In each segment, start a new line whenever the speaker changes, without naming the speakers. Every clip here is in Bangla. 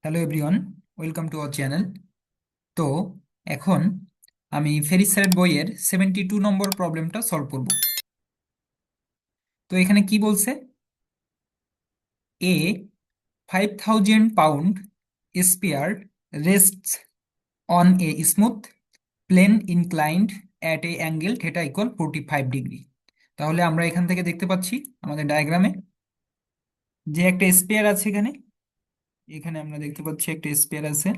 Hello everyone, welcome to our channel. তো এখন আমি ফেরিস স্যারের বইয়ের 72 নম্বর প্রবলেমটা সলভ করব। তো এখানে কি বলছে? A 5,000 pound spear rests on a smooth plane inclined at a angle theta equal 45 degree. তাহলে আমরা এখান থেকে দেখতে পাচ্ছি আমাদের ডায়াগ্রামে যে একটা স্পিয়ার আছে। এখানে এখানে আমরা দেখতে পাচ্ছি একটা স্পিয়ার আছে।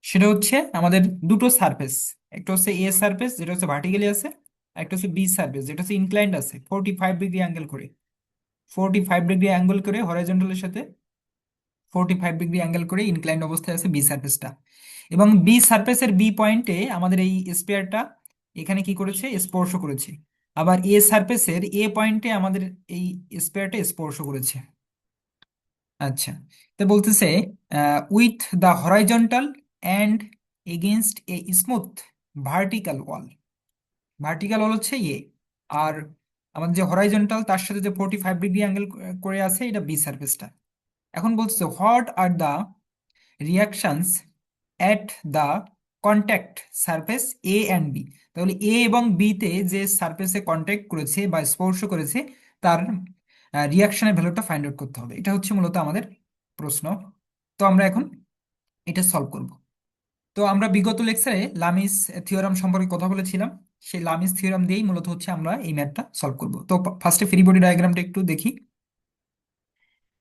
সেটা হচ্ছে আমাদের দুটো সারফেস, একটা হচ্ছে এ সারফেস যেটা হচ্ছে ভার্টিক্যালি আছে, আর একটা হচ্ছে বি সারফেস যেটা হচ্ছে ইনক্লাইন্ড আছে 45 ডিগ্রি অ্যাঙ্গেল করে। 45 ডিগ্রি অ্যাঙ্গেল করে হরাইজন্টালের সাথে 45 ডিগ্রি অ্যাঙ্গেল করে ইনক্লাইন্ড অবস্থায় আছে বি সারফেসটা। এবং বি সারফেসের বি পয়েন্টে আমাদের এই স্পেয়ারটা এখানে কি করেছে? স্পর্শ করেছে। আবার এ সারফেসের এ পয়েন্টে আমাদের এই স্পেয়ারটা স্পর্শ করেছে। আচ্ছা, তো বলতেছে with the horizontal and against A smooth vertical wall. Vertical ওয়াল হচ্ছে এ, আর আমাদের যে হরাইজন্টাল তার সাথে যে 45 ডিগ্রি অ্যাঙ্গেল করে আছে এটা বি সারফেসটা। এখন বলতেছে what are the reactions at the contact surface A and B. তাহলে এ এবং বি তে যে সারফেসে কন্ট্যাক্ট করেছে বা স্পর্শ করেছে তার রিয়াকশনের ভ্যালুটা ফাইন্ড আউট করতে হবে। এটা হচ্ছে মূলত আমাদের প্রশ্ন। তো আমরা এখন এটা সলভ করব। তো আমরা বিগত লেকচারে লামিস থিওরাম সম্পর্কে কথা বলেছিলাম। সেই লামিস থিওরাম দিয়েই মূলত হচ্ছে আমরা এই ম্যাথটা সলভ করব। তো ফার্স্টে ফ্রি বডি ডায়াগ্রামটা একটু দেখি।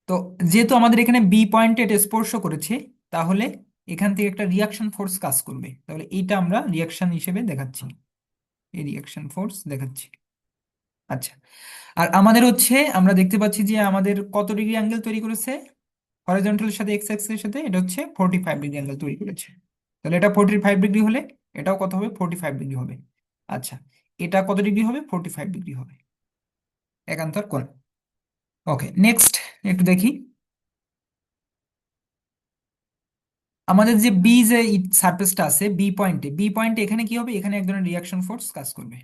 তো যেহেতু আমাদের এখানে বি পয়েন্টে এটা স্পর্শ করেছে, তাহলে এখান থেকে একটা রিয়াকশন ফোর্স কাজ করবে। তাহলে এইটা আমরা রিয়াকশন হিসেবে দেখাচ্ছি, এই রিয়াকশন ফোর্স দেখাচ্ছি। আচ্ছা, আর আমাদের হচ্ছে আমরা দেখতে পাচ্ছি যে আমাদের কত ডিগ্রি অ্যাঙ্গেল তৈরি করেছে হরিজন্টালের সাথে এক্স অ্যাক্সিসের সাথে? এটা হচ্ছে 45 ডিগ্রি অ্যাঙ্গেল তৈরি করেছে। তাহলে এটা 45 ডিগ্রি হলে এটাও কত হবে? 45 ডিগ্রি হবে। আচ্ছা, এটা কত ডিগ্রি হবে? 45 ডিগ্রি হবে, একান্তর কোণ। ওকে, নেক্সট একটু দেখি। আমাদের যে বি যে সারফেসটা আছে বি পয়েন্টে এখানে কি হবে? এখানে এক ধরনের রিয়াকশন ফোর্স কাজ করবে।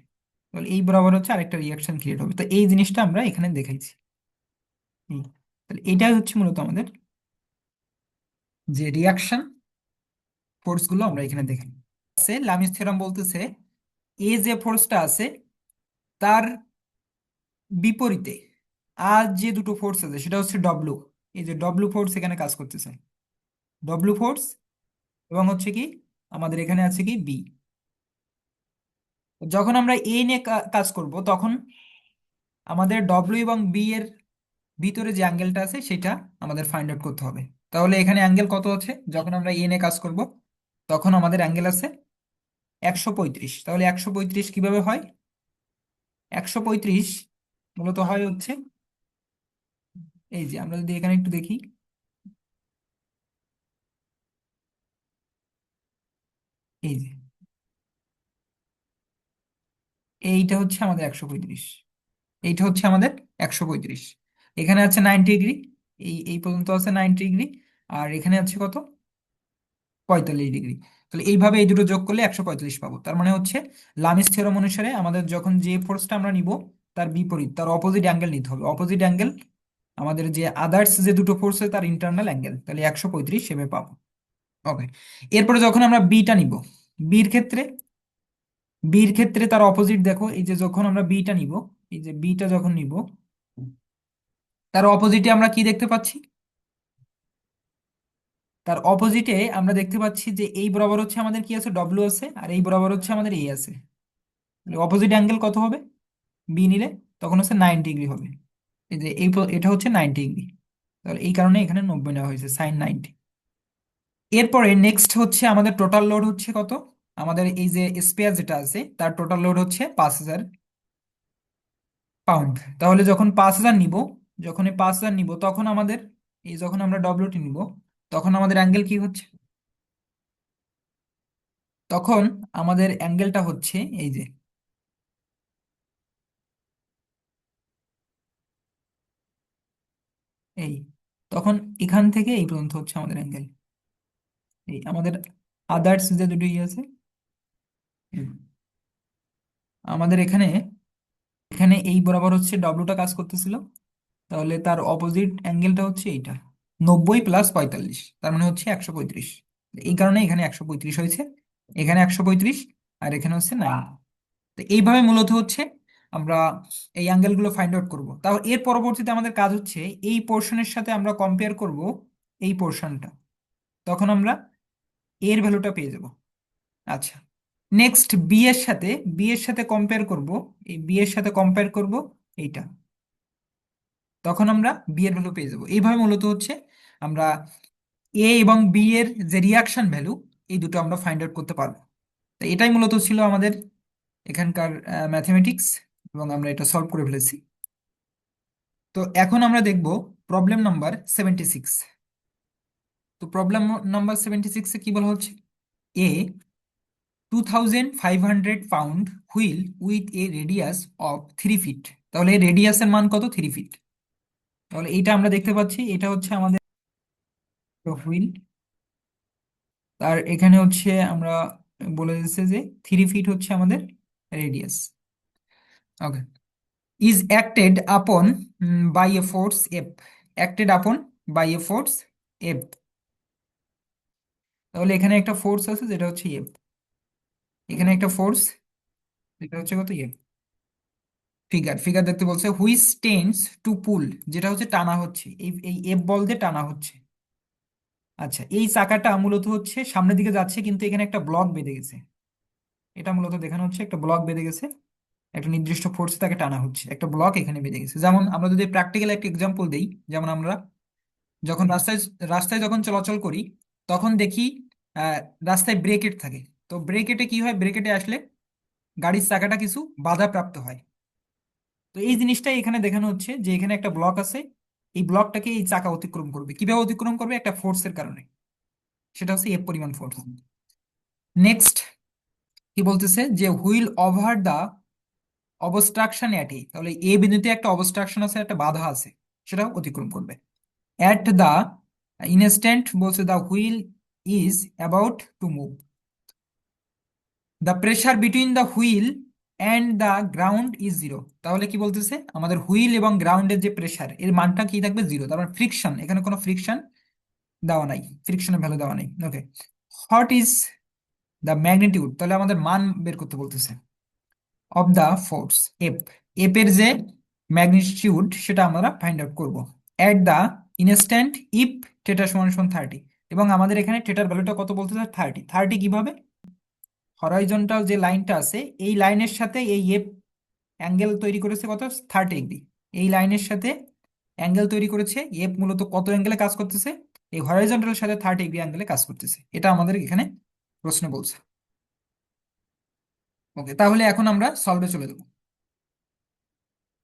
তাহলে এই বরাবর হচ্ছে আরেকটা রিয়াকশন ক্রিয়েট হবে। তো এই জিনিসটা আমরা এখানে দেখাইছি। তাহলে এটাই হচ্ছে মূলত আমাদের যে রিয়াকশন ফোর্স গুলো আমরা এখানে দেখি। লামিস থিওরাম বলতেছে এ যে ফোর্সটা আছে তার বিপরীতে আর যে দুটো ফোর্স আছে সেটা হচ্ছে ডব্লু। এই যে ডব্লু ফোর্স এখানে কাজ করতেছে, ডব্লু ফোর্স, এবং হচ্ছে কি আমাদের এখানে আছে কি বি। যখন আমরা এ নিয়ে কাজ করব তখন আমাদের ডব্লু এবং বি এর ভিতরে যে অ্যাঙ্গেলটা আছে সেটা আমাদের ফাইন্ড আউট করতে হবে। তাহলে এখানে অ্যাঙ্গেল কত আছে যখন আমরা এ নিয়ে কাজ করব? তখন আমাদের অ্যাঙ্গেল আছে 135। তাহলে 135 কিভাবে হয়? 135 মূলত হয় হচ্ছে এই যে আমরা যদি এখানে একটু দেখি, এই যে এইটা হচ্ছে আমাদের 135, এইটা হচ্ছে আমাদের 135। এখানে আছে 90 ডিগ্রি, এই এই পর্যন্ত আছে 90 ডিগ্রি, আর এখানে আছে কত? 45 ডিগ্রি। তাহলে এইভাবে এই দুটো যোগ করলে 145 পাবো। তার মানে হচ্ছে লামিস থিওরাম অনুসারে আমাদের যখন যে ফোর্সটা আমরা নিব তার বিপরীত তার অপোজিট অ্যাঙ্গেল নিতে হবে। অপোজিট অ্যাঙ্গেল আমাদের যে আদার্স যে দুটো ফোর্স আছে তার ইন্টারনাল অ্যাঙ্গেল, তাহলে 135 সেভাবে পাবো। ওকে, এরপরে যখন আমরা বিটা নিব, বির ক্ষেত্রে বির ক্ষেত্রে তার অপোজিট দেখো, এই যে যখন আমরা বিটা নিব, এই যে বিটা যখন নিব তার অপোজিটে আমরা কি দেখতে পাচ্ছি? তার অপোজিটে আমরা দেখতে পাচ্ছি যে এই বরাবর হচ্ছে আমাদের কি আছে? ডব্লিউ আছে, আর এই বরাবর হচ্ছে আমাদের এ আছে। অপোজিট অ্যাঙ্গেল কত হবে বি নিলে? তখন হচ্ছে 90 ডিগ্রি হবে। এই যে এটা হচ্ছে 90 ডিগ্রি। তাহলে এই কারণে এখানে 90 নেওয়া হয়েছে, sin 90। এরপরে নেক্সট হচ্ছে আমাদের টোটাল লোড হচ্ছে কত? আমাদের এই যে স্পেয়ার যেটা আছে তার টোটাল লোড হচ্ছে 5,000 পাউন্ড। তাহলে যখন 5,000 নিব, যখন এই 5,000 নিব তখন আমাদের এই যখন আমরা ডব্লিউটি নিব তখন আমাদের অ্যাঙ্গেল কি হচ্ছে? তখন আমাদের অ্যাঙ্গেলটা হচ্ছে এই যে এই, তখন এখান থেকে এই পর্যন্ত হচ্ছে আমাদের অ্যাঙ্গেল। এই আমাদের আদার্স যে দুটো আছে, এই, আমাদের এখানে এখানে এই বরাবর হচ্ছে ডব্লুটা কাজ করতেছিল, তাহলে তার অপোজিট অ্যাঙ্গেলটা হচ্ছে এইটা, 90 + 45, তার মানে হচ্ছে 135। এই কারণে এখানে 135 হয়েছে, এখানে 135, আর এখানে হচ্ছে 9। তো এইভাবে মূলত হচ্ছে আমরা এই অ্যাঙ্গেলগুলো ফাইন্ড আউট করব। তাও এর পরবর্তীতে আমাদের কাজ হচ্ছে এই পোর্শনের সাথে আমরা কম্পেয়ার করব এই পোর্শনটা, তখন আমরা এর ভ্যালুটা পেয়ে যাব। আচ্ছা, নেক্সট বি এর সাথে কম্পেয়ার করব, এই বি এর সাথে কম্পেয়ার করব এইটা, তখন আমরা বি এর ভ্যালু পেয়ে যাব। এইভাবে মূলত হচ্ছে আমরা এ এবং বি এর যে রিয়াকশন ভ্যালু, এই দুটো আমরা ফাইন্ড আউট করতে পারবো। তো এটাই মূলত ছিল আমাদের এখানকার ম্যাথমেটিক্স, এবং আমরা এটা সলভ করে ফেলেছি। তো এখন আমরা দেখব প্রবলেম নাম্বার 76। তো প্রবলেম নাম্বার 76-এ কি বলা হচ্ছে, a 2500 pound wheel with a radius of 3 feet. তাহলে এই রেডিয়াসের মান কত? 3 ফিট। তাহলে এইটা আমরা দেখতে পাচ্ছি, এটা হচ্ছে আমাদের হুইল, আর এখানে হচ্ছে আমরা বলে দিচ্ছে যে 3 ফিট হচ্ছে আমাদের radius. Okay, is acted upon by a force F, acted upon by a force F. তাহলে এখানে একটা ফোর্স আছে যেটা হচ্ছে এফ, এখানে একটা ফোর্স যেটা হচ্ছে কত, এফ। ফিগার ফিগার দেখতে বলছে, হুইচ টেন্ডস টু পুল, যেটা হচ্ছে টানা হচ্ছে, এই এই এফ বল দিয়ে টানা হচ্ছে। আচ্ছা, এই চাকাটা মূলত হচ্ছে সামনের দিকে যাচ্ছে, কিন্তু এখানে একটা ব্লক বেঁধে গেছে। এটা মূলত দেখানো হচ্ছে একটা ব্লক বেঁধে গেছে, একটা নির্দিষ্ট ফোর্স তাকে টানা হচ্ছে, একটা ব্লক এখানে বেঁধে গেছে। যেমন আমরা যদি প্র্যাকটিক্যাল একটা এক্সাম্পল দেই, যেমন আমরা যখন রাস্তায় রাস্তায় যখন চলাচল করি, তখন দেখি আহ, রাস্তায় ব্রেকেট থাকে। তো ব্রেকেটে কি হয়, ব্রেকেটে আসলে গাড়ির চাকাটা কিছু বাধাপ্রাপ্ত হয়। তো এই জিনিসটাই এখানে দেখানো হচ্ছে যে এখানে একটা ব্লক আছে, এই ব্লকটাকে এই চাকা অতিক্রম করবে। কিভাবে অতিক্রম করবে? একটা ফোর্সের কারণে, সেটা হচ্ছে এফ পরিমাণ ফোর্স। নেক্সট কি বলতেছে, যে wheel over the obstruction at A, তাহলে এ বিন্দুতে একটা অবস্ট্রাকশন আছে, একটা বাধা আছে, সেটা অতিক্রম করবে। অ্যাট দা ইনস্ট্যান্ট বলছে the wheel is about to move, the pressure between the wheel and the ground is zero. তাহলে কি বলতেছে, আমাদের হুইল এবং গ্রাউন্ডের যে প্রেসার, এর মানটা কি থাকবে? জিরো। তারপর ফ্রিকশন, এখানে কোনো ফ্রিকশন দেওয়া নাই, ফ্রিকশনের ভ্যালু দেওয়া নাই। ওকে, হোয়াট ইজ দ্য ম্যাগনিটিউড, তাহলে আমাদের মান বের করতে বলতেছে, of the force F, F এর যে ম্যাগনিটিউড সেটা আমরা ফাইন্ড আউট করব at the instant if theta সমান সমান 30। এবং আমাদের এখানে থিটার ভ্যালুটা কত বলতেছে? 30। 30 কিভাবে? হরাইজন্টাল যে লাইনটা আছে, এই লাইনের সাথে এই এফ অ্যাঙ্গেল তৈরি করেছে কত? 30 ডিগ্রি। এই লাইনের সাথে অ্যাঙ্গেল তৈরি করেছে এফ, মূলত কত অ্যাঙ্গেলে কাজ করতেছে? এই হরাইজন্টালের সাথে 30 ডিগ্রি অ্যাঙ্গেলে কাজ করতেছে। এটা আমাদের এখানে প্রশ্ন বলছে। ওকে, তাহলে এখন আমরা সলভে চলে যাবো।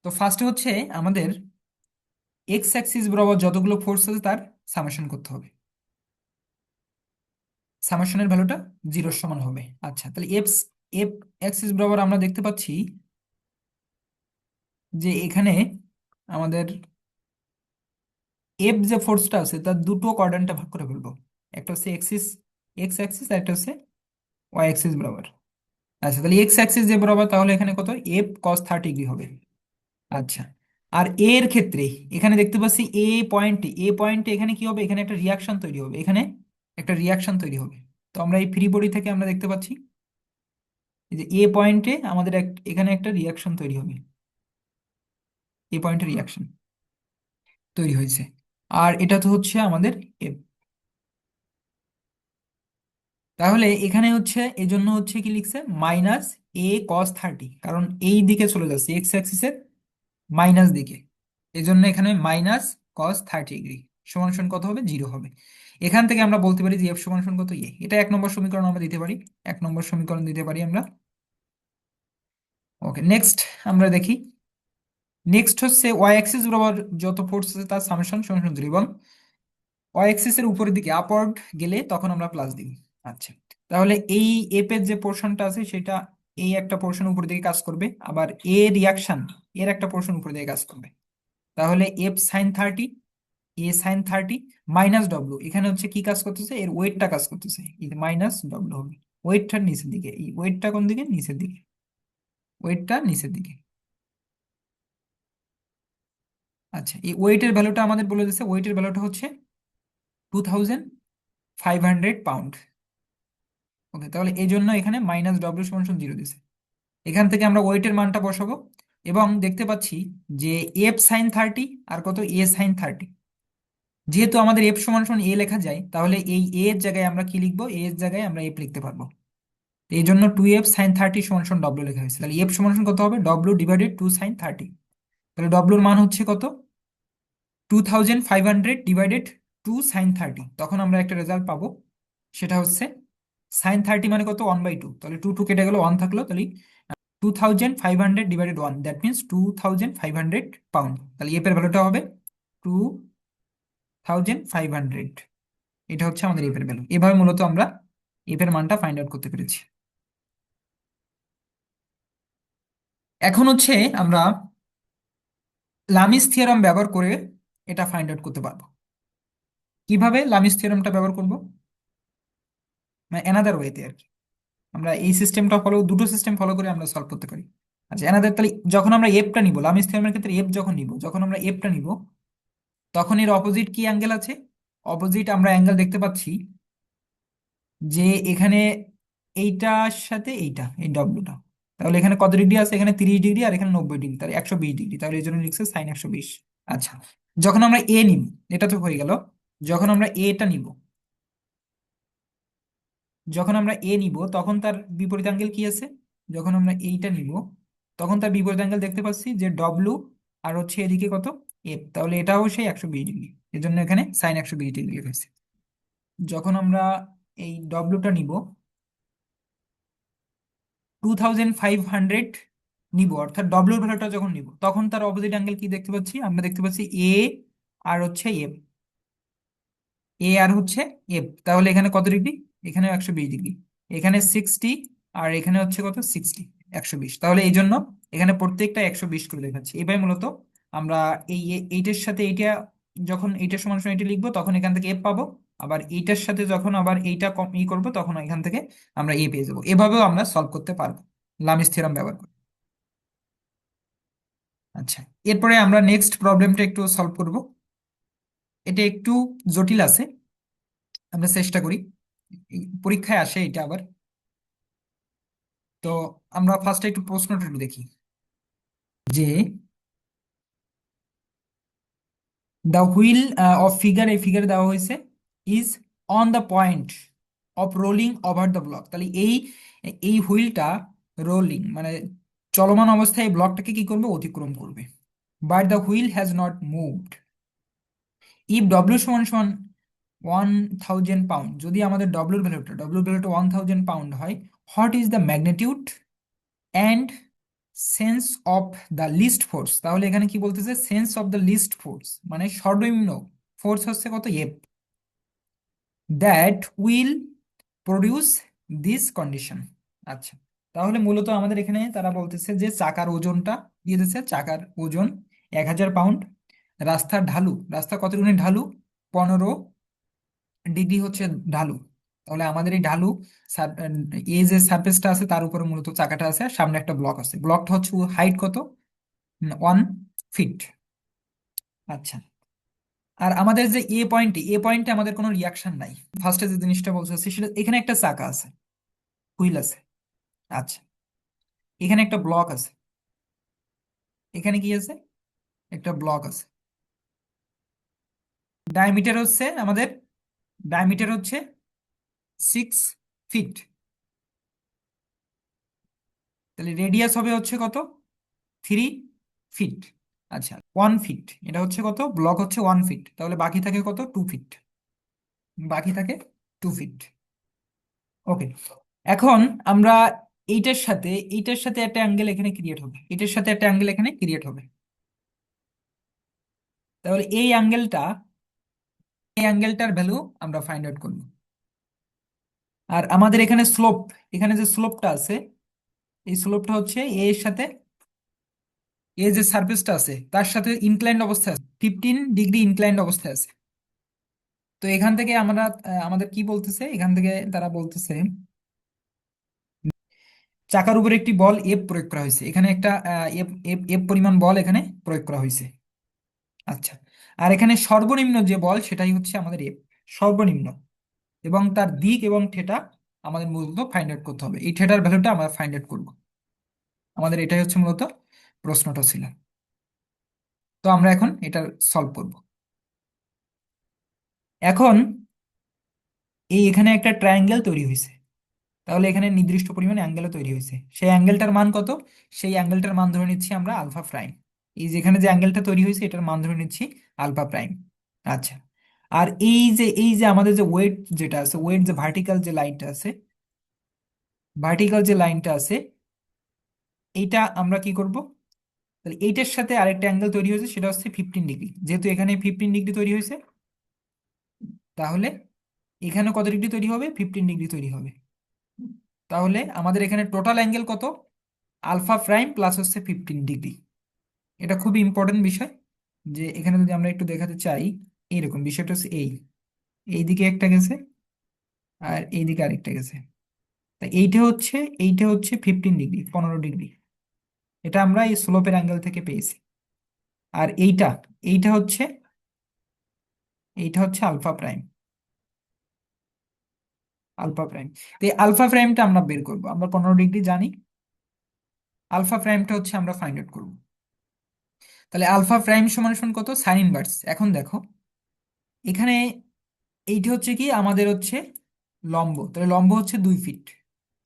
তো ফার্স্টে হচ্ছে আমাদের এক্স অ্যাক্সিস বরাবর যতগুলো ফোর্স আছে তার সামেশন করতে হবে। সামেশনের ভ্যালুটা জিরোর সমান হবে। আচ্ছা, তাহলে এফ এফ অ্যাক্সিস বরাবর আমরা দেখতে পাচ্ছি যে এখানে আমাদের এফ যে ফোর্সটা আছে তার দুটো কোয়াড্রেন্টে ভাগ করে ফেলবো। একটা হচ্ছে এক্সিস, এক্স অ্যাক্সিস, আর একটা হচ্ছে ওয়াই অ্যাক্সিস বরাবর। আচ্ছা, তাহলে এক্স অ্যাক্সিস যে বরাবর, তাহলে এখানে কত? এফ কস 30 ডিগ্রি হবে। আচ্ছা, আর এর ক্ষেত্রে এখানে দেখতে পাচ্ছি এ পয়েন্টে এখানে কি হবে? এখানে একটা রিয়াকশন তৈরি হবে, এখানে একটা রিয়াকশন তৈরি হবে। তো আমরা এই ফ্রি বডি থেকে আমরা দেখতে পাচ্ছি এই যে এ পয়েন্টে আমাদের এখানে একটা রিয়াকশন তৈরি হবে, এ পয়েন্টে রিয়াকশন তৈরি হয়েছে। আর এটা তো হচ্ছে আমাদের F। তাহলে এখানে হচ্ছে এজন্য হচ্ছে কি লিখছে, -a cos 30, কারণ এই দিকে চলে যাচ্ছে এক্স অ্যাক্সিসের মাইনাস দিকে। এজন্য এখানে -cos 30 ডিগ্রি সমান সমান কত হবে? 0 হবে। এখান থেকে আমরা বলতে পারি যে এফ সমান সমান কত? এটা 1 নম্বর সমীকরণ আমরা দিতে পারি, 1 নম্বর সমীকরণ দিতে পারি আমরা। ওকে, নেক্সট আমরা দেখি। নেক্সট হচ্ছে ওয়াই অ্যাক্সিস বরাবর যত ফোর্স আছে তার সামেশন সমান সমান 0, এবং ওয়াই অ্যাক্সিস এর উপরের দিকে আপওয়ার্ড গেলে তখন আমরা প্লাস দিই। আচ্ছা, তাহলে এই এফ এর যে পোর্শনটা আছে সেটা, এই একটা পোর্শন উপর দিকে কাজ করবে, আবার এ রিয়াকশন এর একটা পোর্শন উপর দিকে কাজ করবে। তাহলে এফ সাইন 30, এ সাইন 30 মাইনাস ডব্লু, এখানে হচ্ছে কি কাজ করতেছে? এর ওয়েটটা কাজ করতেছে, মাইনাস ডব্লু হবে। ওয়েটটার নিচের দিকে, এই ওয়েটটা কোন দিকে? নিচের দিকে, ওয়েটটা নিচের দিকে। আচ্ছা, এই ওয়েটের ভ্যালুটা আমাদের বলে দিচ্ছে, ওয়েটের ভ্যালুটা হচ্ছে 2500 পাউন্ড। ওকে, তাহলে এই জন্য এখানে মাইনাস ডব্লিউ সমান সমান 0 দিছে। এখান থেকে আমরা ওয়েটের মানটা বসাবো এবং দেখতে পাচ্ছি যে F sin 30 আর কত A sin 30। যেহেতু আমাদের এফ সমান সমান এ লেখা যায়, তাহলে এই এ এর জায়গায় আমরা কি লিখবো, এ এর জায়গায় আমরা এফ লিখতে পারবো। তো এই জন্য 2F sin 30 সমান সমান ডব্লিউ লেখা হয়েছে। তাহলে এফ সমান সমান কত হবে, W/2 sin 30। তাহলে ডব্লিউর মান হচ্ছে কত, 2500 / 2 sin 30। তখন আমরা একটা রেজাল্ট পাবো, সেটা হচ্ছে sin 30 মানে কত, 1/2। তাহলে টু টু কেটে গেল, 1 থাকলো, তাহলে 2500 / 1, দ্যাট মিনস 2500 পাউন্ড। তাহলে এফ এর ভ্যালুটা হবে 2500। এটা হচ্ছে আমাদের এফ এর ভ্যালু। এভাবে মূলত আমরা এফ এর মানটা ফাইন্ড আউট করতে পেরেছি। এখন হচ্ছে আমরা লামিস থিওরাম ব্যবহার করে এটা ফাইন্ড আউট করতে পারবো। কিভাবে লামিস থিওরামটা ব্যবহার করব, মানে অ্যানাদার ওয়েতে আর কি। আমরা এই সিস্টেমটা ফলো, দুটো সিস্টেম ফলো করে আমরা সলভ করতে পারি। আচ্ছা, অ্যানাদার, তাহলে যখন আমরা এফটা নিব, লামিস থিওরামের ক্ষেত্রে এফ যখন নিব, যখন আমরা এফটা নিব, তখন এর অপোজিট কি অ্যাঙ্গেল আছে, অপোজিট আমরা অ্যাঙ্গেল দেখতে পাচ্ছি যে এখানে এইটার সাথে এইটা, এই ডব্লিউটা, তাহলে এখানে কত ডিগ্রি আছে, এখানে 30 ডিগ্রি আর এখানে 90 ডিগ্রি, তাহলে 120 ডিগ্রি, তাহলে এই জন্য লিখছে sin 120। আচ্ছা, যখন আমরা এ নিব, এটা তো হয়ে গেল। যখন আমরা এটা নিব, যখন আমরা এ নিব তখন তার বিপরীত অ্যাঙ্গেল কি আছে, যখন আমরা এইটা নিব তখন তার বিপরীত অ্যাঙ্গেল দেখতে পাচ্ছি যে ডব্লু, আর হচ্ছে এদিকে কত, এফ, তাহলে এটাও সেই 120 ডিগ্রি। এর জন্য এখানে sin 120 ডিগ্রি হয়েছে। যখন আমরা এই ডব্লুটা নিব, 2500 নিব, অর্থাৎ ডব্লিউর ভ্যালুটা যখন নিব, তখন তার অপোজিট অ্যাঙ্গেল কি দেখতে পাচ্ছি, আমরা দেখতে পাচ্ছি এ আর হচ্ছে এফ, এ আর হচ্ছে এফ, তাহলে এখানে কত ডিগ্রি, এখানে 120 ডিগ্রি, এখানে 60, আর এখানে হচ্ছে কত, 60, 120। তাহলে এই জন্য এখানে প্রত্যেকটা 120 করে দেখাচ্ছি। এবার মূলত আমরা এই এইটার সাথে এইটা, যখন এইটার সমান সমান এটা লিখবো তখন এখান থেকে এফ পাবো, আবার এইটার সাথে যখন আবার এইটা কম করবো তখন এখান থেকে আমরা এ পেয়ে যাবো। এভাবেও আমরা সলভ করতে পারবো লামিস থিওরাম ব্যবহার করে। আচ্ছা, এরপরে আমরা নেক্সট প্রবলেমটা একটু সলভ করব। এটা একটু জটিল আছে, আমরা চেষ্টা করি, এই পরীক্ষায় আসে এটা আবার। তো আমরা ফার্স্টে একটু প্রশ্নটা একটু দেখি যে দ্য হুইল অফ ফিগার, এই ফিগারে দেওয়া হয়েছে, is on the point of rolling over the block. তাহলে এই এই হুইলটা রোলিং মানে চলমান অবস্থায় এই ব্লকটাকে কি করবে, অতিক্রম করবে। But the wheel has not moved if W সমান সমান 1000 পাউন্ড। যদি আমাদের ডব্লিউর ভ্যালুটা 1000 পাউন্ড হয়, what is the magnitude and sense of the least force. তাহলে এখানে কি বলতেছে, sense of the least force মানে সর্বনিম্ন ফোর্স হচ্ছে কত, F, that will produce this condition. আচ্ছা, তাহলে মূলত আমাদের এখানে তারা বলতেছে যে চাকার ওজনটা দিয়ে দিচ্ছে, চাকার ওজন 1000 পাউন্ড, রাস্তার ঢালু, রাস্তা কত গুণে ঢালু, 15 ডিগ্রি হচ্ছে ঢালু। তাহলে আমাদের এই ঢালু এই যে সারফেসটা আছে তার উপরে মূলত চাকাটা আছে, আর সামনে একটা ব্লক আছে, ব্লকটা হচ্ছে হাইট কত, 1 ফিট। আচ্ছা, আর আমাদের যে এ পয়েন্টে আমাদের কোনো রিয়াকশন নাই। ফার্স্টে যে জিনিসটা বলছে সেটা, এখানে একটা চাকা আছে, হুইল আছে। আচ্ছা, এখানে একটা ব্লক আছে, এখানে কি আছে, একটা ব্লক আছে। ডায়ামিটার হচ্ছে আমাদের, ডায়ামিটার হচ্ছে 6 ফিট, তাহলে রেডিয়াস হবে হচ্ছে কত, 3 ফিট। আচ্ছা, 1 ফিট, এটা হচ্ছে কত, ব্লক হচ্ছে 1 ফিট, তাহলে বাকি থাকে কত, 2 ফিট, বাকি থাকে 2 ফিট। ওকে, এখন আমরা এইটার সাথে একটা অ্যাঙ্গেল এখানে ক্রিয়েট হবে, এটার সাথে একটা অ্যাঙ্গেল এখানে ক্রিয়েট হবে। তাহলে এই অ্যাঙ্গেলটার ভ্যালু আমরা ফাইন্ড আউট করব। আর আমাদের এখানে স্লোপ, এখানে যে স্লোপটা আছে, এই স্লোপটা হচ্ছে এ এর সাথে, এ যে সারফেসটা আছে তার সাথে ইনক্লাইন্ড অবস্থায় আছে, 15 ডিগ্রি ইনক্লাইন্ড অবস্থায় আছে। তো এখান থেকে আমরা আমাদের কি বলতেছে, এখান থেকে তারা বলতেছে চাকার উপর একটি বল এফ প্রয়োগ করা হয়েছে, এখানে একটা এফ এফ এফ পরিমাণ বল এখানে প্রয়োগ করা হয়েছে। আচ্ছা, আর এখানে সর্বনিম্ন যে বল সেটাই হচ্ছে আমাদের এফ, সর্বনিম্ন, এবং তার দিক এবং থিটা আমাদের মূলত ফাইন্ড আউট করতে হবে। এই থিটার ভ্যালুটা আমরা ফাইন্ড আউট করবো। আমাদের এটাই হচ্ছে মূলত প্রশ্নটা ছিল। তো আমরা এখন এটা সলভ করব। এখন এই এখানে একটা ট্রায়াঙ্গেল তৈরি হয়েছে, তাহলে এখানে নির্দিষ্ট পরিমাণে অ্যাঙ্গেলও তৈরি হয়েছে। সেই অ্যাঙ্গেলটার মান কত? সেই অ্যাঙ্গেলটার মান ধরে নিচ্ছি আমরা আলফা প্রাইম। এই যেখানে যে অ্যাঙ্গেলটা তৈরি হয়েছে এটার মান ধরে নিচ্ছি আলফা প্রাইম। আচ্ছা, আর এই যে আমাদের যে ওয়েট যেটা আছে, ওয়েট যে ভার্টিক্যাল যে লাইনটা আছে, ভার্টিক্যাল যে লাইনটা আছে, এইটা আমরা কি করব? তাহলে এইটার সাথে আরেকটা অ্যাঙ্গেল তৈরি হয়েছে, সেটা হচ্ছে 15 ডিগ্রি। যেহেতু এখানে 15 ডিগ্রি তৈরি হয়েছে, তাহলে এখানে কত ডিগ্রি তৈরি হবে? 15 ডিগ্রি তৈরি হবে। তাহলে আমাদের এখানে টোটাল অ্যাঙ্গেল কত? আলফা প্রাইম প্লাস হচ্ছে 15 ডিগ্রি। এটা খুবই ইম্পর্টেন্ট বিষয়, যে এখানে যদি আমরা একটু দেখাতে চাই, এইরকম বিষয়টা হচ্ছে এইদিকে একটা গেছে আর এইদিকে আরেকটা গেছে। তা এইটা হচ্ছে 15 ডিগ্রি, 15 ডিগ্রি। এটা আমরা এই স্লোপের অ্যাঙ্গেল থেকে পেয়েছি। আর এইটা হচ্ছে আলফা প্রাইম, আলফা প্রাইম। তো এই আলফা প্রাইমটা আমরা বের করব, আমরা 15 ডিগ্রি জানি, আলফা প্রাইমটা হচ্ছে আমরা ফাইন্ড আউট করব। তাহলে আলফা প্রাইম সমান সমান কত? Sign inverse. এখন দেখো এখানে এইটা হচ্ছে কি আমাদের হচ্ছে লম্ব, তাহলে লম্ব হচ্ছে 2 ফিট,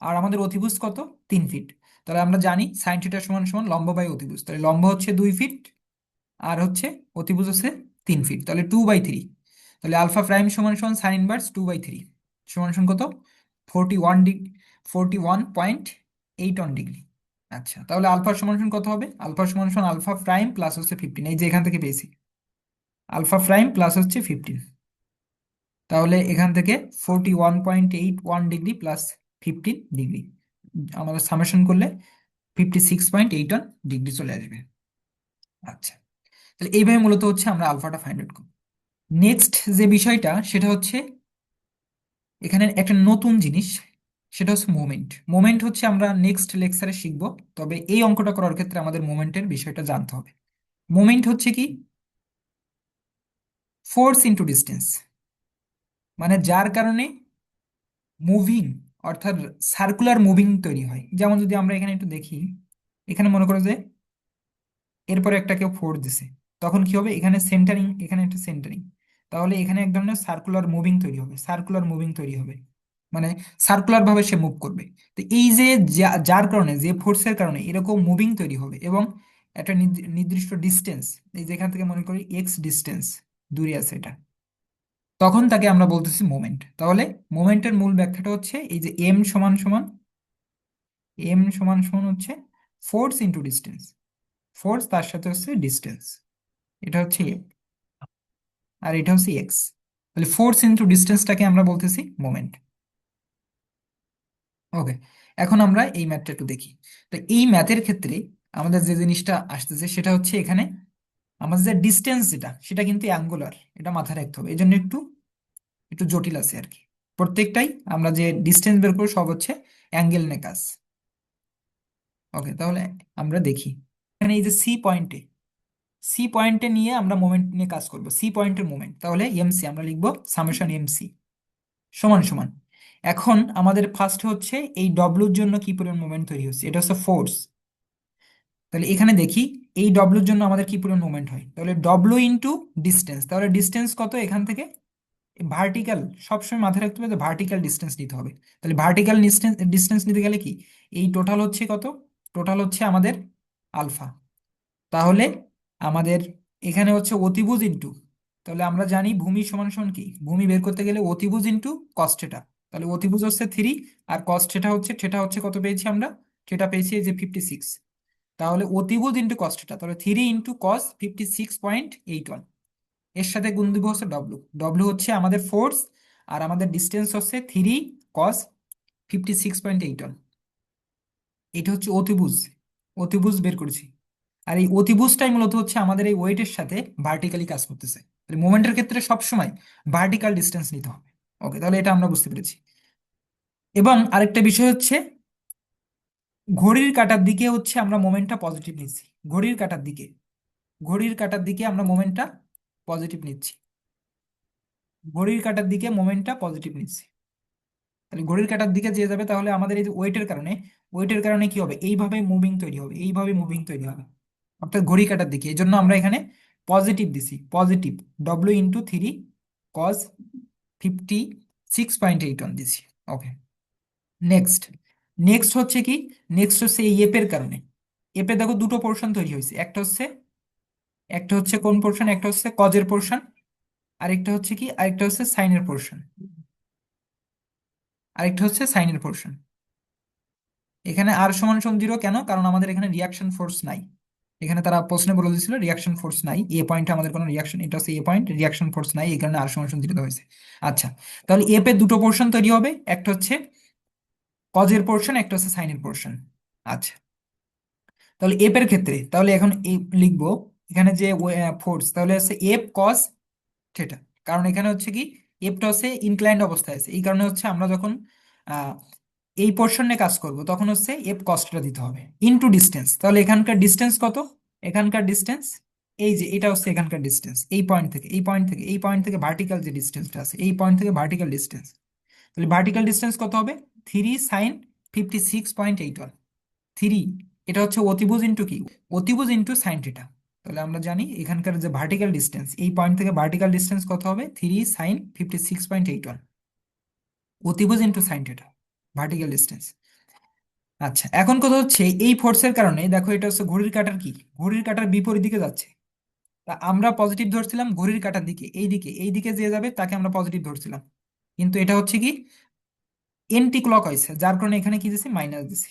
আর আমাদের অতিভুজ কত? 3 ফিট। তাহলে আমরা জানি সাইন থিটা সমান সমান লম্ব বাই অতিভুজ। তাহলে লম্ব হচ্ছে 2 ফিট আর হচ্ছে অতিভুজ হচ্ছে 3 ফিট, তাহলে 2/3। তাহলে আলফা প্রাইম সমান সমান সাইন ইনভার্স 2/3 সমান সমান কত? 41 ডিগ্রি, 41.81 ডিগ্রি। আচ্ছা, তাহলে আলফা সমান সমান কত হবে? আলফা সমান সমান আলফা প্রাইম প্লাস হচ্ছে 15, এই যে এখান থেকে পেয়েছি আলফা প্রাইম প্লাস হচ্ছে 15। তাহলে এখান থেকে 41.81 ডিগ্রি প্লাস 15 ডিগ্রি, আমাদের সামেশন করলে 56.81 ডিগ্রি চলে আসবে। আচ্ছা, তাহলে এইভাবে মূলত হচ্ছে আমরা আলফাটা ফাইন্ড আউট করব। নেক্সট যে বিষয়টা সেটা হচ্ছে এখানে একটা নতুন জিনিস, সেটা হচ্ছে মোমেন্ট। মোমেন্ট হচ্ছে আমরা নেক্সট লেকচারে শিখব, তবে এই অঙ্কটা করার ক্ষেত্রে আমাদের মোমেন্টের বিষয়টা জানতে হবে। মোমেন্ট হচ্ছে কি? ফোর্স ইনটু ডিস্টেন্স, মানে যার কারণে মুভিং, অর্থাৎ সার্কুলার মুভিং তৈরি হয়। যেমন যদি আমরা এখানে একটু দেখি, এখানে মনে করো যে এরপরে একটা কেউ ফোর্স দিছে, তখন কি হবে? এখানে সেন্টারিং, এখানে একটা সেন্টারিং, তাহলে এখানে এক ধরনের সার্কুলার মুভিং তৈরি হবে, সার্কুলার মুভিং তৈরি হবে, মানে সার্কুলার ভাবে সে মুভ করবে। তো এই যে যার কারণে, যে ফোর্সের কারণে এরকম মুভিং তৈরি হবে এবং একটা নির্দিষ্ট ডিস্টেন্স, এই যেখান থেকে মনে করি এক্স ডিস্টেন্স দূরে আছে এটা, তখন তাকে আমরা বলতেছি মোমেন্ট। তাহলে মোমেন্টের মূল ব্যাখ্যাটা হচ্ছে এই যে এম সমান সমান হচ্ছে ফোর্স ইন্টু ডিস্টেন্স, ফোর্স তার সাথে হচ্ছে ডিস্টেন্স, এটা হচ্ছে এম, আর এটা হচ্ছে এক্স। তাহলে ফোর্স ইন্টু ডিস্টেন্সটাকে আমরা বলতেছি মোমেন্ট। ওকে, এখন আমরা এই ম্যাথটা একটু দেখি। তো এই ম্যাথের ক্ষেত্রে আমাদের যে জিনিসটা আসতেছে সেটা হচ্ছে এখানে আমাদের যে ডিস্টেন্স যেটা, সেটা কিন্তু অ্যাঙ্গুলার, এটা মাথায় রাখতে হবে। এই জন্য একটু একটু জটিল আছে আর কি। প্রত্যেকটাই আমরা যে ডিস্টেন্স বের করবো সব হচ্ছে অ্যাঙ্গেল নিয়ে কাজ। ওকে, তাহলে আমরা দেখি এখানে এই যে সি পয়েন্টে নিয়ে আমরা মোমেন্ট নিয়ে কাজ করব, সি পয়েন্টের মোমেন্ট। তাহলে এমসি আমরা লিখবো সামেশন এমসি সমান সমান। এখন আমাদের ফার্স্ট হচ্ছে এই ডব্লুর জন্য কি পরিমাণ মোমেন্ট তৈরি হচ্ছে, এটা হচ্ছে ফোর্স। তাহলে এখানে দেখি এই ডব্লুর জন্য আমাদের কি পরিমাণ মোমেন্ট হয়, তাহলে ডব্লু ইন্টু ডিস্টেন্স। তাহলে ডিস্টেন্স কত এখান থেকে? ভার্টিক্যাল, সবসময় মাথায় রাখতে হবে যে ভার্টিক্যাল ডিস্টেন্স নিতে হবে। তাহলে ভার্টিক্যাল ডিস্টেন্স ডিস্টেন্স নিতে গেলে কি, এই টোটাল হচ্ছে কত? টোটাল হচ্ছে আমাদের আলফা। তাহলে আমাদের এখানে হচ্ছে অতিভুজ ইন্টু, তাহলে আমরা জানি ভূমি সমান সমান কি, ভূমি বের করতে গেলে অতিভুজ ইন্টু কস থিটা। তাহলে অতিভুজ হচ্ছে 3 আর কস থিটা হচ্ছে কত পেয়েছি আমরা? থিটা পেয়েছি এই যে 56। তাহলে অতিভুজ ইন্টু কস থিটা, তাহলে 3 ইন্টু কস 56.81, এর সাথে গুণ দিব হচ্ছে ডব্লু। ডব্লু হচ্ছে আমাদের ফোর্স, আর আমাদের ডিস্টেন্স হচ্ছে 3 cos 56.81। এটা হচ্ছে অতিভুজ, অতিভুজ বের করেছি। আর এই অতিভুজটাই মূলত হচ্ছে আমাদের এই ওয়েটের সাথে ভার্টিক্যালি কাজ করতেছে। তাহলে মোমেন্টের ক্ষেত্রে সবসময় ভার্টিক্যাল ডিস্টেন্স নিতে হবে। ওকে, তাহলে এটা আমরা বুঝতে পেরেছি। এবং আরেকটা বিষয় হচ্ছে ঘড়ির কাঁটার দিকে হচ্ছে আমরা মোমেন্টটা পজিটিভ নিচ্ছি, ঘড়ির কাঁটার দিকে। ঘড়ির কাঁটার দিকে আমরা মোমেন্টটা পজিটিভ নিচ্ছি, ঘড়ির কাঁটার দিকে মোমেন্টটা পজিটিভ নিচ্ছি। তাহলে ঘড়ির কাঁটার দিকে যে যাবে, তাহলে আমাদের এই যে ওয়েটের কারণে কি হবে, এইভাবে মুভিং তৈরি হবে, এইভাবে মুভিং তৈরি হবে, অর্থাৎ ঘড়ি কাঁটার দিকে। এই জন্য আমরা এখানে পজিটিভ দিছি, পজিটিভ W × 3 cos 56.81 দিছি। ওকে, নেক্সট। নেক্সট হচ্ছে কি, নেক্সট হচ্ছে এই এপের কারণে। এপে দেখো দুটো পোর্শন তৈরি হয়েছে, একটা হচ্ছে কোন পোর্শন, একটা হচ্ছে কজের পোর্শন, আরেকটা হচ্ছে সাইনের পোর্শন, আরেকটা হচ্ছে সাইনের পোর্শন। এখানে R = 0 কেন? কারণ আমাদের এখানে রিয়াকশন ফোর্স নাই। এখানে তারা প্রশ্নে বলে দিয়েছিল রিয়াকশন ফোর্স নাই, এ পয়েন্টে আমাদের কোনো রিয়াকশন, এটা হচ্ছে এ পয়েন্ট, রিয়াকশন ফোর্স নাই, এই কারণে R = 0 দেওয়া হয়েছে। আচ্ছা, তাহলে এপে দুটো পোর্শন তৈরি হবে, একটা হচ্ছে কজের পোর্শন, একটা হচ্ছে সাইনের পোর্শন। আচ্ছা, তাহলে এপের ক্ষেত্রে তাহলে এখন এই লিখবো, এখানে যে ফোর্স, তাহলে হচ্ছে F cos θ। কারণ এখানে হচ্ছে কি, এফটা হচ্ছে ইনক্লাইন্ড অবস্থায় আছে, এই কারণে হচ্ছে আমরা যখন আহ, এই পোর্শনে কাজ করব তখন হচ্ছে এফ কস্টটা দিতে হবে ইনটু ডিস্টেন্স। তাহলে এখানকার ডিস্টেন্স কত? এখানকার ডিস্টেন্স, এই যে এটা হচ্ছে এখানকার ডিস্টেন্স, এই পয়েন্ট থেকে ভার্টিক্যাল যে ডিস্টেন্সটা আছে, এই পয়েন্ট থেকে ভার্টিক্যাল ডিস্টেন্স। তাহলে ভার্টিক্যাল ডিস্টেন্স কত হবে? 3 sin 56.81। 3, এটা হচ্ছে অতিভুজ ইন্টু কি, অতিভুজ ইন্টু সাইন থিটা। তাহলে আমরা জানি এখানকার যে ভার্টিক্যাল ডিস্টেন্স, এই পয়েন্ট থেকে ভার্টিক্যাল ডিস্টেন্স কত হবে? 3 sin 56.81, অতিভুজ into sine theta, vertical distance. আচ্ছা, এখন কথা হচ্ছে এই ফোর্সের কারণে দেখো, এটা হচ্ছে ঘড়ির কাঁটার কি, ঘড়ির কাঁটার বিপরীত দিকে যাচ্ছে। তা আমরা পজিটিভ ধরছিলাম ঘড়ির কাঁটার দিকে, এই দিকে যে যাবে তাকে আমরা পজিটিভ ধরছিলাম, কিন্তু এটা হচ্ছে কি এন্টি ক্লক হয়েছে, যার কারণে এখানে কি দিছি, মাইনাস দিছি,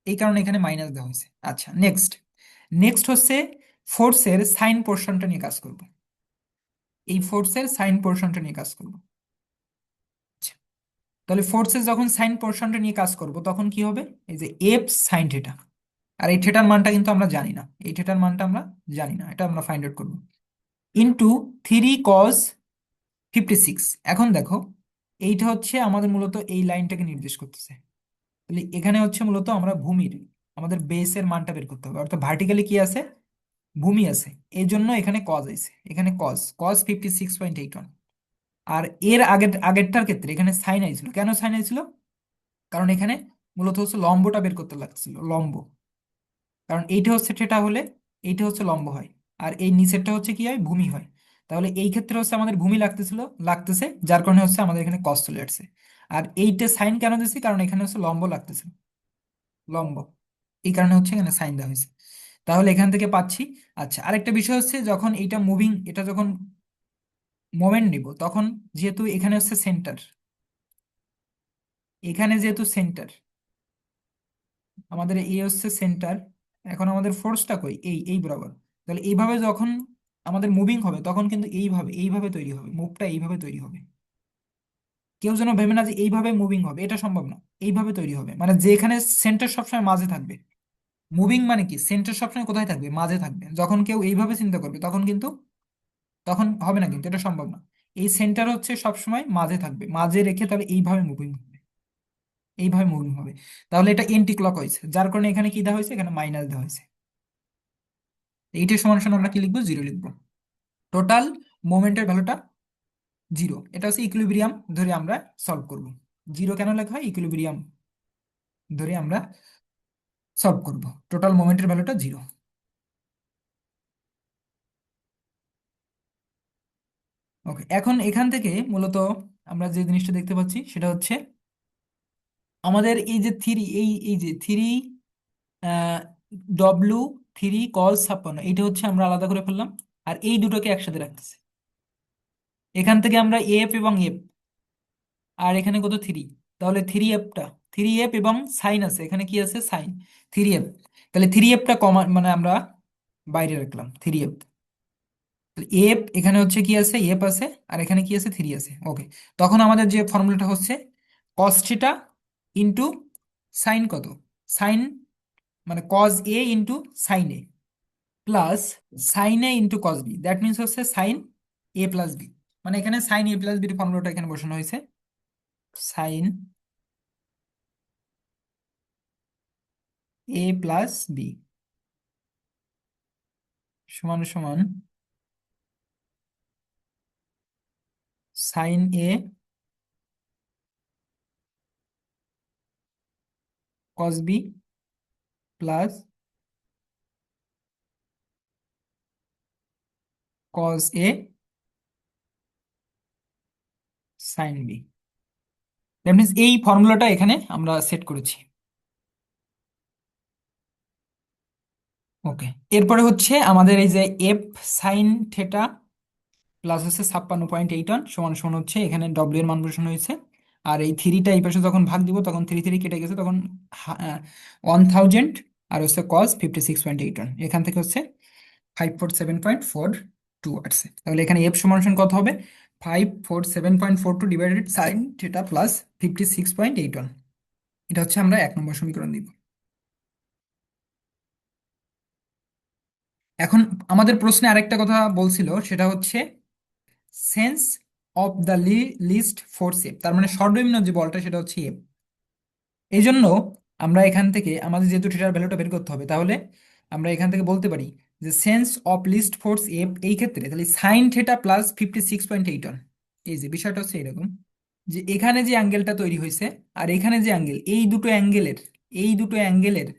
এই কারণে এখানে মাইনাস দেওয়া হয়েছে। আচ্ছা, নেক্সট। নেক্সট হচ্ছে ফোর্সের সাইন পোর্শনটা নিয়ে কাজ করব, এই ফোর্সের সাইন পোর্শনটা নিয়ে কাজ করব। আচ্ছা, তাহলে ফোর্সের যখন সাইন পোর্শনটা নিয়ে কাজ করব তখন কি হবে, এই যে এফ সাইন থিটা। আর এই থিটার মানটা কিন্তু আমরা জানি না, এই থিটার মানটা আমরা জানি না, এটা আমরা ফাইন্ড আউট করবো। Into 3 cos 56। এখন দেখো, এইটা হচ্ছে আমাদের মূলত এই লাইনটাকে নির্দেশ করতেছে। তাহলে এখানে হচ্ছে মূলত আমরা ভূমির, আমাদের বেসের মানটা বের করতে হবে, অর্থাৎ ভার্টিক্যালি কি আছে, ভূমি আছে। এই জন্য এখানে কজ আছে, এখানে কজ কজ 56.81। আর এর আগেরটার ক্ষেত্রে এখানে সাইন আইছিল, কেন সাইন আইছিল? কারণ এখানে মূলত হচ্ছে লম্বটা বের করতে লাগছিল, লম্ব। কারণ এইটা হচ্ছে থিটা হলে এইটা হচ্ছে লম্ব হয়, আর এই নিচেরটা হচ্ছে কি হয়, ভূমি হয়। তাহলে এই ক্ষেত্রে হচ্ছে আমাদের ভূমি লাগতেছে, যার কারণে হচ্ছে আমাদের এখানে কস চলে আসছে। আর এইটা সাইন কেন দিচ্ছি, কারণ এখানে হচ্ছে লম্ব লাগতেছে, লম্ব, এই কারণে হচ্ছে এখানে সাইন দেওয়া হয়েছে। তাহলে এখান থেকে পাচ্ছি। আচ্ছা, আরেকটা বিষয় হচ্ছে যখন এইটা মুভিং, এটা যখন মোমেন্ট নিব তখন, যেহেতু এখানে হচ্ছে সেন্টার, এখানে যেহেতু সেন্টার, আমাদের এই হচ্ছে সেন্টার, এখন আমাদের ফোর্সটা কই, এই বরাবর। তাহলে এইভাবে যখন আমাদের মুভিং হবে তখন কিন্তু এইভাবে এইভাবে তৈরি হবে, মুভটা এইভাবে তৈরি হবে। কেউ যেন ভেবে না যে এইভাবে মুভিং হবে, এটা সম্ভব না। এইভাবে তৈরি হবে, মানে যেখানে সেন্টার সবসময় মাঝে থাকবে। মুভিং মানে কি, সেন্টার সবসময় কোথায় থাকবে, মাঝে থাকবে। যখন কেউ এইভাবে চিন্তা করবে তখন কিন্তু, তখন হবে না, কিন্তু এটা সম্ভব না। এই সেন্টার হচ্ছে সবসময় মাঝে থাকবে, মাঝে রেখে তাহলে এইভাবে মুভিং হবে, এইভাবে মুভিং হবে। তাহলে এটা এন্টি ক্লক হয়েছে, যার কারণে এখানে কি দেওয়া হয়েছে, এখানে মাইনাস দেওয়া হয়েছে। এইটা সমান সমান আমরা কি লিখবো, জিরো লিখবো। টোটাল মোমেন্টের ভ্যালুটা জিরো, এটা হচ্ছে ইকুইলিব্রিয়াম ধরে আমরা সলভ করব। জিরো কেন লেখা হয়, ইকুইলিব্রিয়াম ধরে আমরা সলভ করব, টোটাল মোমেন্টের ভ্যালুটা জিরো। ওকে, এখন এখান থেকে মূলত আমরা যে জিনিসটা দেখতে পাচ্ছি সেটা হচ্ছে আমাদের এই যে থ্রি, এই যে থ্রি, W 3 cos 56, এইটা হচ্ছে আমরা আলাদা করে ফেললাম, আর এই দুটোকে একসাথে রাখতেছি। এখান থেকে আমরা এফ এবং এফ, আর এখানে কত, থ্রি। তাহলে থ্রি এফ এবং সাইন আছে, এখানে কি আছে, সাইন, 3F। তাহলে 3Fটা কমা, মানে আমরা বাইরে রাখলাম 3F। এফ এখানে হচ্ছে কি আছে, এফ আছে, আর এখানে কি আছে, থ্রি আছে। ওকে, তখন আমাদের যে ফর্মুলাটা হচ্ছে কস থিটা ইন্টু সাইন কত, সাইন, মানে cos A into sine A, plus sine A into cos B, that means হচ্ছে সাইন এ প্লাস বি। মানে এখানে সাইন এ প্লাস বির ফর্মুলাটা এখানে বসানো হয়েছে, সাইন এ প্লাস বি। সমান সমান sine A cos B plus cos A sine B. That means এই ফর্মুলাটা এখানে আমরা সেট করেছি। ওকে, এরপরে হচ্ছে আমাদের এই যে এফ সাইন থেটা প্লাস হচ্ছে 56.8 সমান সমান হচ্ছে এখানে ডব্লিউ এর মান বসানো হয়েছে। আর এই থ্রিটা এই পাশে যখন ভাগ দিব তখন থ্রি থ্রি কেটে গেছে, তখন 1000 আর হচ্ছে কস 56.8 এখান থেকে হচ্ছে 547.42 আসছে। তাহলে এখানে এফ সমান সমান কত হবে? 547.42 ডিভাইডেড সাইন থিটা প্লাস 56.81। এটা হচ্ছে আমরা 1 নম্বর সমীকরণ দিব। এখন আমাদের প্রশ্নে আরেকটা কথা বলছিল, সেটা হচ্ছে sense of the least force F, তার মানে সর্বনিম্ন যে বলটা সেটা হচ্ছে এফ। এই জন্য আমরা এখান থেকে আমাদের যেহেতু থিটার ভ্যালুটা বের করতে হবে, তাহলে আমরা এখান থেকে বলতে পারি যে sense of least force F এই ক্ষেত্রে তাহলে সাইন থিটা প্লাস 56.8। এই যে বিষয়টা হচ্ছে এরকম যে এখানে যে অ্যাঙ্গেলটা তৈরি হয়েছে আর এখানে যে অ্যাঙ্গেল, এই দুটো অ্যাঙ্গেলের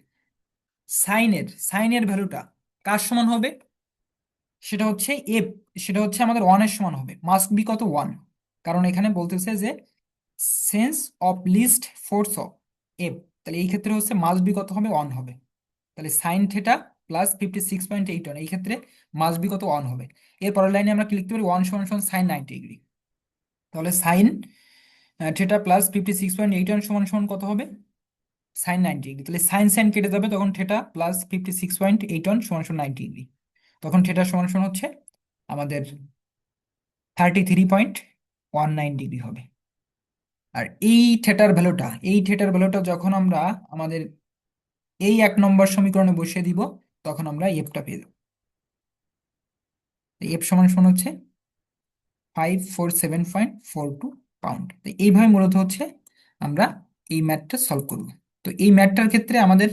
সাইনের ভ্যালুটা কার সমান হবে? সেটা হচ্ছে এফ, সেটা হচ্ছে আমাদের ওয়ানের সমান হবে, মাস্ট বি কত? ওয়ান। কারণ এখানে বলতেছে যে sense of least force of F, তাহলে এই ক্ষেত্রে হচ্ছে মাস্ট বি কত হবে? ওয়ান হবে। তাহলে সাইন থেটা প্লাস 56.8 এই ক্ষেত্রে মাস্ট বি কত? ওয়ান হবে। এর পরের লাইনে আমরা কি লিখতে পারি? ওয়ান সমান সমান সাইন 90 ডিগ্রি। তাহলে সাইন থেটা প্লাস 56.8 সমান সমান কত হবে? Sine 90 degree. তাহলে সাইন সাইন কেটে যাবে, তখন থেটা প্লাস 56.8 সমান সমান 90 ডিগ্রি। তখন থেটা সমান সমান হচ্ছে আমাদের 33.19 ডিগ্রি হবে। আর এই থিটার ভ্যালুটা যখন আমরা আমাদের এই 1 নম্বর সমীকরণে বসিয়ে দিব, তখন আমরা এফটা পেয়ে যাবো। এফ সমান সমান হচ্ছে 547.42 পাউন্ড। তো এইভাবে মূলত হচ্ছে আমরা এই ম্যাথটা সলভ করব। তো এই ম্যাথটার ক্ষেত্রে আমাদের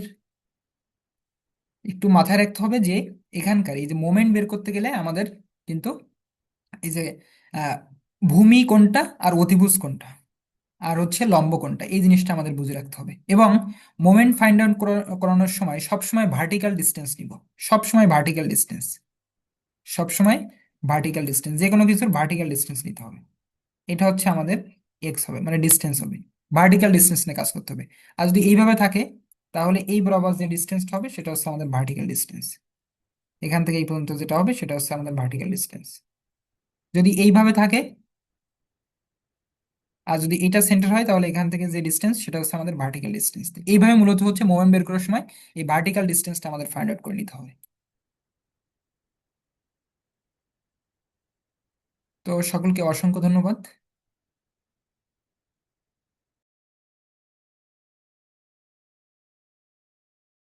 একটু মাথায় রাখতে হবে যে এখানকার এই যে মোমেন্ট বের করতে গেলে আমাদের কিন্তু এই যে আহ, ভূমি কোনটা আর অতিভুজ কোনটা আর হচ্ছে লম্ব কোণটা, এই জিনিসটা আমাদের বুঝে রাখতে হবে। এবং মোমেন্ট ফাইন্ড আউট করানোর সময় সবসময় ভার্টিক্যাল ডিস্টেন্স নিব। সবসময় ভার্টিক্যাল ডিস্টেন্স, সবসময় ভার্টিক্যাল ডিস্টেন্স, যে কোনো কিছুর ভার্টিক্যাল ডিস্টেন্স নিতে হবে। এটা হচ্ছে আমাদের এক্স হবে, মানে ডিস্টেন্স হবে। ভার্টিক্যাল ডিস্টেন্স নিয়ে কাজ করতে হবে। আর যদি এইভাবে থাকে, তাহলে এই বরাবর যে ডিস্টেন্সটা হবে সেটা হচ্ছে আমাদের ভার্টিক্যাল ডিস্টেন্স। এখান থেকে এই পর্যন্ত যেটা হবে সেটা হচ্ছে আমাদের ভার্টিক্যাল ডিস্টেন্স। যদি এইভাবে থাকে আর যদি এটা সেন্টার হয়, তাহলে এখান থেকে যে ডিস্টেন্স সেটা হচ্ছে আমাদের ভার্টিক্যাল ডিস্টেন্স। এইভাবে মূলত হচ্ছে মোমেন্ট বের করার সময় এই ভার্টিক্যাল ডিস্টেন্সটা আমাদের ফাইন্ড আউট করে নিতে হবে। তো সকলকে অসংখ্য ধন্যবাদ।